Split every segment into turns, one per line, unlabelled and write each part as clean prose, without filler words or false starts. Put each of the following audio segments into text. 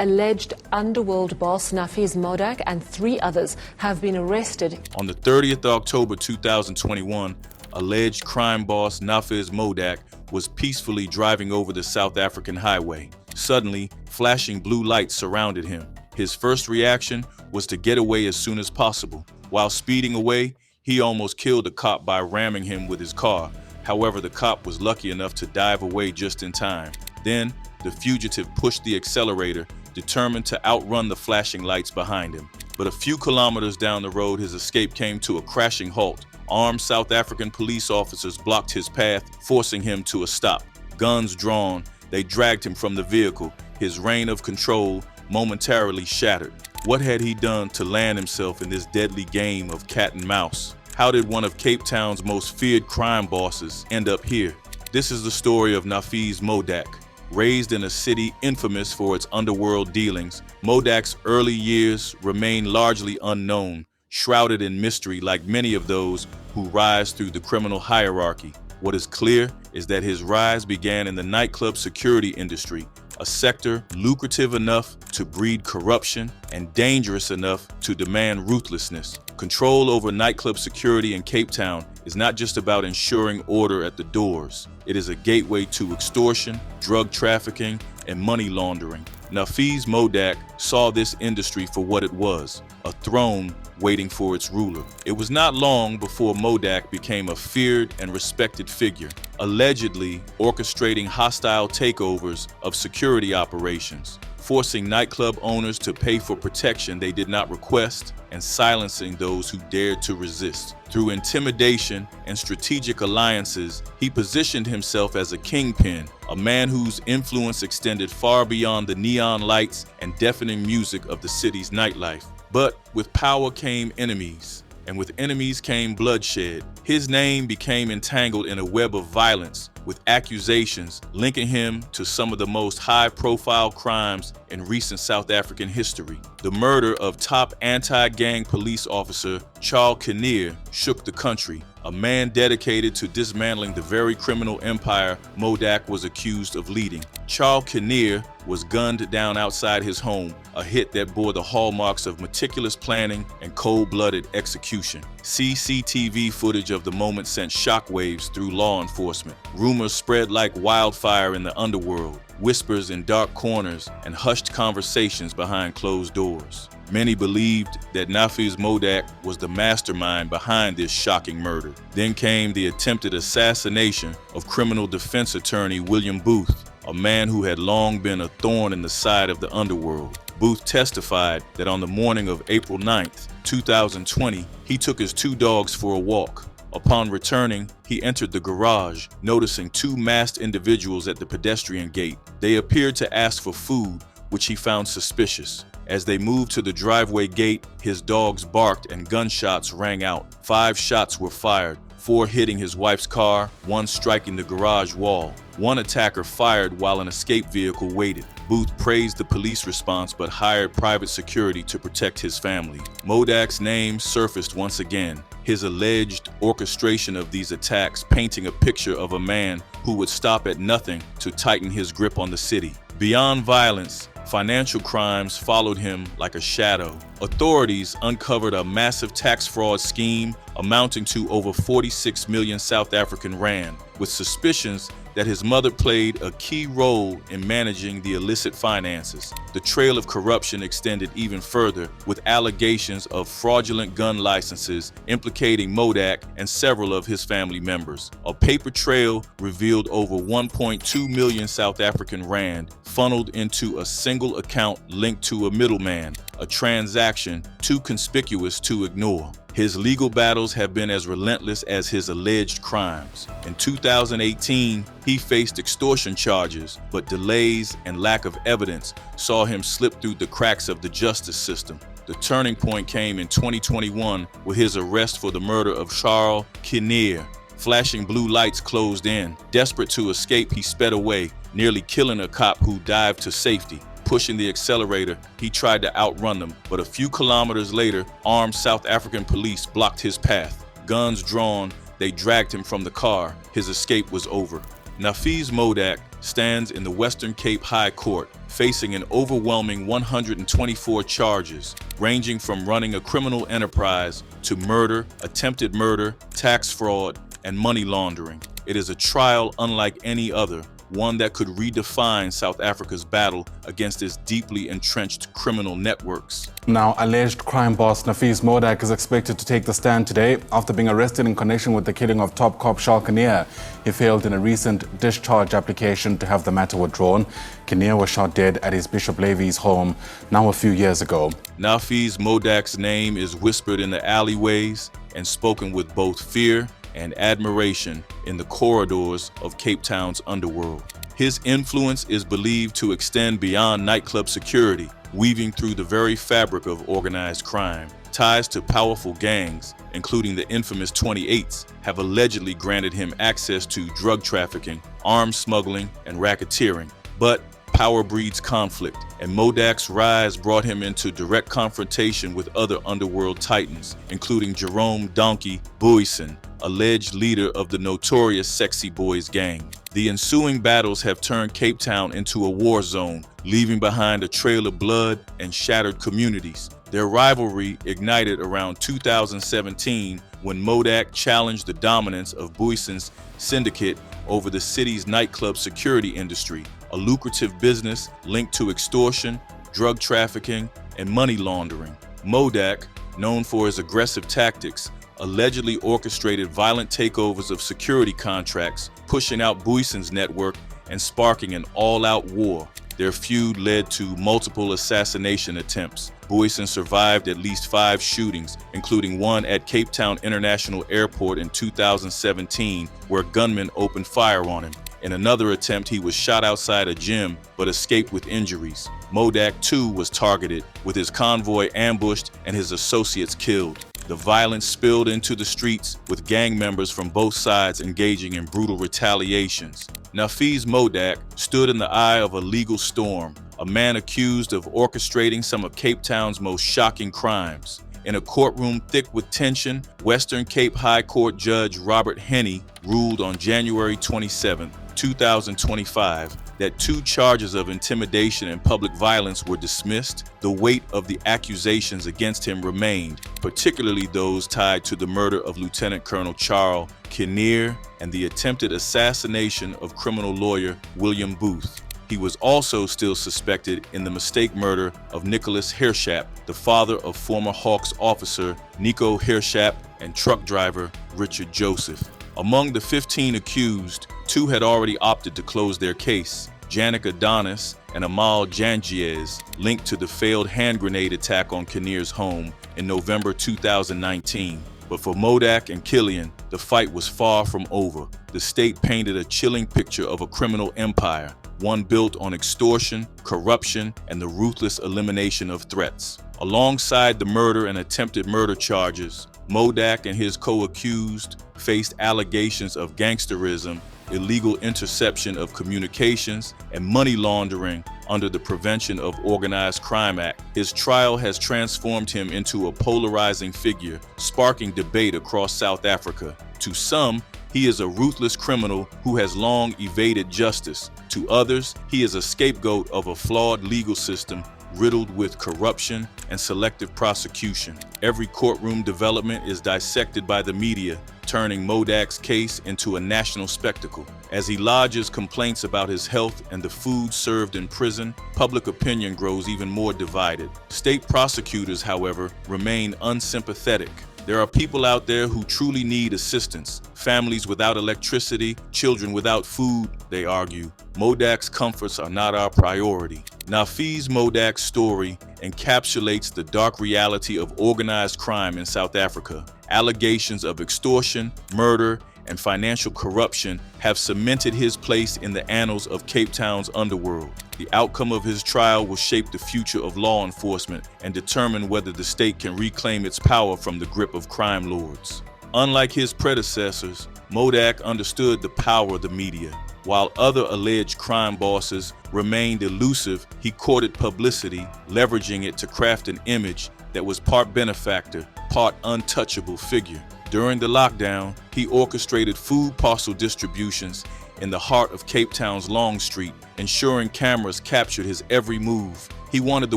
Alleged underworld boss Nafiz Modack and 3 others have been arrested.
On the 30th of October 2021, alleged crime boss Nafiz Modack was peacefully driving over the South African highway. Suddenly, flashing blue lights surrounded him. His first reaction was to get away as soon as possible. While speeding away, he almost killed a cop by ramming him with his car. However, the cop was lucky enough to dive away just in time. Then, the fugitive pushed the accelerator, determined to outrun the flashing lights behind him. But a few kilometers down the road, his escape came to a crashing halt. Armed South African police officers blocked his path, forcing him to a stop. Guns drawn, they dragged him from the vehicle, his reign of control momentarily shattered. What had he done to land himself in this deadly game of cat and mouse? How did one of Cape Town's most feared crime bosses end up here? This is the story of Nafiz Modack. Raised in a city infamous for its underworld dealings, Modack's early years remain largely unknown, shrouded in mystery like many of those who rise through the criminal hierarchy. What is clear is that his rise began in the nightclub security industry, a sector lucrative enough to breed corruption and dangerous enough to demand ruthlessness. Control over nightclub security in Cape Town is not just about ensuring order at the doors. It is a gateway to extortion, drug trafficking, and money laundering. Nafiz Modack saw this industry for what it was, a throne waiting for its ruler. It was not long before Modack became a feared and respected figure, allegedly orchestrating hostile takeovers of security operations, forcing nightclub owners to pay for protection they did not request, and silencing those who dared to resist. Through intimidation and strategic alliances, he positioned himself as a kingpin, a man whose influence extended far beyond the neon lights and deafening music of the city's nightlife. But with power came enemies, and with enemies came bloodshed. His name became entangled in a web of violence, with accusations linking him to some of the most high-profile crimes in recent South African history. The murder of top anti-gang police officer Charles Kinnear shook the country, a man dedicated to dismantling the very criminal empire Modack was accused of leading. Charles Kinnear was gunned down outside his home, a hit that bore the hallmarks of meticulous planning and cold-blooded execution. CCTV footage of the moment sent shockwaves through law enforcement. Rumors spread like wildfire in the underworld, whispers in dark corners, and hushed conversations behind closed doors. Many believed that Nafiz Modack was the mastermind behind this shocking murder. Then came the attempted assassination of criminal defense attorney William Booth, a man who had long been a thorn in the side of the underworld. Booth testified that on the morning of April 9th, 2020, he took his 2 dogs for a walk. Upon returning, he entered the garage, noticing 2 masked individuals at the pedestrian gate. They appeared to ask for food, which he found suspicious. As they moved to the driveway gate, his dogs barked and gunshots rang out. 5 shots were fired, 4 hitting his wife's car, 1 striking the garage wall. 1 attacker fired while an escape vehicle waited. Booth praised the police response but hired private security to protect his family. Modack's name surfaced once again, his alleged orchestration of these attacks painting a picture of a man who would stop at nothing to tighten his grip on the city. Beyond violence, financial crimes followed him like a shadow. Authorities uncovered a massive tax fraud scheme amounting to over 46 million South African rand, with suspicions that his mother played a key role in managing the illicit finances. The trail of corruption extended even further, with allegations of fraudulent gun licenses implicating Modack and several of his family members. A paper trail revealed over 1.2 million South African rand funneled into a single account linked to a middleman, a transaction too conspicuous to ignore. His legal battles have been as relentless as his alleged crimes. In 2018, he faced extortion charges, but delays and lack of evidence saw him slip through the cracks of the justice system. The turning point came in 2021 with his arrest for the murder of Charles Kinnear. Flashing blue lights closed in. Desperate to escape, he sped away, nearly killing a cop who dived to safety. Pushing the accelerator, he tried to outrun them, but a few kilometers later, armed South African police blocked his path. Guns drawn, they dragged him from the car. His escape was over. Nafiz Modack stands in the Western Cape High Court, facing an overwhelming 124 charges, ranging from running a criminal enterprise to murder, attempted murder, tax fraud, and money laundering. It is a trial unlike any other, one that could redefine South Africa's battle against its deeply entrenched criminal networks.
Now, alleged crime boss Nafiz Modack is expected to take the stand today after being arrested in connection with the killing of top cop Charles Kinnear. He failed in a recent discharge application to have the matter withdrawn. Kinnear was shot dead at his Bishop Levy's home now a few years ago.
Nafiz Modack's name is whispered in the alleyways and spoken with both fear and admiration in the corridors of Cape Town's underworld. His influence is believed to extend beyond nightclub security, weaving through the very fabric of organized crime. Ties to powerful gangs, including the infamous 28s, have allegedly granted him access to drug trafficking, arms smuggling, and racketeering. But power breeds conflict, and Modack's rise brought him into direct confrontation with other underworld titans, including Jerome Donkey Boyson, alleged leader of the notorious Sexy Boys gang. The ensuing battles have turned Cape Town into a war zone, leaving behind a trail of blood and shattered communities. Their rivalry ignited around 2017 when Modack challenged the dominance of Boyson's syndicate over the city's nightclub security industry, a lucrative business linked to extortion, drug trafficking, and money laundering. Modack, known for his aggressive tactics, allegedly orchestrated violent takeovers of security contracts, pushing out Boyson's network and sparking an all-out war. Their feud led to multiple assassination attempts. Boyson survived at least 5 shootings, including one at Cape Town International Airport in 2017, where gunmen opened fire on him. In another attempt, he was shot outside a gym, but escaped with injuries. Modack, too, was targeted, with his convoy ambushed and his associates killed. The violence spilled into the streets, with gang members from both sides engaging in brutal retaliations. Nafiz Modack stood in the eye of a legal storm, a man accused of orchestrating some of Cape Town's most shocking crimes. In a courtroom thick with tension, Western Cape High Court Judge Robert Henney ruled on January 27, 2025, that 2 charges of intimidation and public violence were dismissed. The weight of the accusations against him remained, particularly those tied to the murder of Lieutenant Colonel Charles Kinnear and the attempted assassination of criminal lawyer William Booth. He was also still suspected in the mistake murder of Nicholas Heerschap, the father of former Hawks officer Nico Heerschap and truck driver Richard Joseph. Among the 15 accused, 2 had already opted to close their case: Janik Adonis and Amal Jangiez, linked to the failed hand grenade attack on Kinnear's home in November 2019. But for Modack and Killian, the fight was far from over. The state painted a chilling picture of a criminal empire, one built on extortion, corruption, and the ruthless elimination of threats. Alongside the murder and attempted murder charges, Modack and his co-accused faced allegations of gangsterism, illegal interception of communications, and money laundering under the Prevention of Organized Crime Act. His trial has transformed him into a polarizing figure, sparking debate across South Africa. To some, he is a ruthless criminal who has long evaded justice. To others, he is a scapegoat of a flawed legal system riddled with corruption and selective prosecution. Every courtroom development is dissected by the media, turning Modack's case into a national spectacle. As he lodges complaints about his health and the food served in prison, public opinion grows even more divided. State prosecutors, however, remain unsympathetic. There are people out there who truly need assistance. Families without electricity, children without food, they argue. Modack's comforts are not our priority. Nafiz Modack's story encapsulates the dark reality of organized crime in South Africa. Allegations of extortion, murder, and financial corruption have cemented his place in the annals of Cape Town's underworld. The outcome of his trial will shape the future of law enforcement and determine whether the state can reclaim its power from the grip of crime lords. Unlike his predecessors, Modack understood the power of the media. While other alleged crime bosses remained elusive, he courted publicity, leveraging it to craft an image that was part benefactor, part untouchable figure. During the lockdown, he orchestrated food parcel distributions in the heart of Cape Town's Long Street, ensuring cameras captured his every move. He wanted the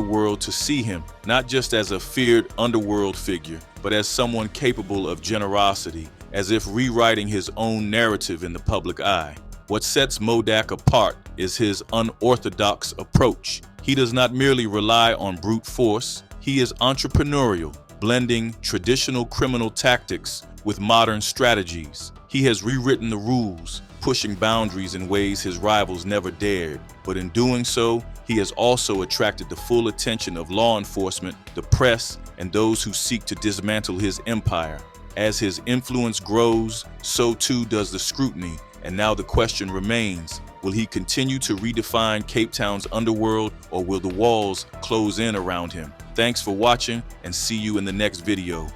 world to see him, not just as a feared underworld figure, but as someone capable of generosity, as if rewriting his own narrative in the public eye. What sets Modack apart is his unorthodox approach. He does not merely rely on brute force, he is entrepreneurial, blending traditional criminal tactics with modern strategies. He has rewritten the rules, pushing boundaries in ways his rivals never dared. But in doing so, he has also attracted the full attention of law enforcement, the press, and those who seek to dismantle his empire. As his influence grows, so too does the scrutiny, and now the question remains, will he continue to redefine Cape Town's underworld, or will the walls close in around him? Thanks for watching, and see you in the next video.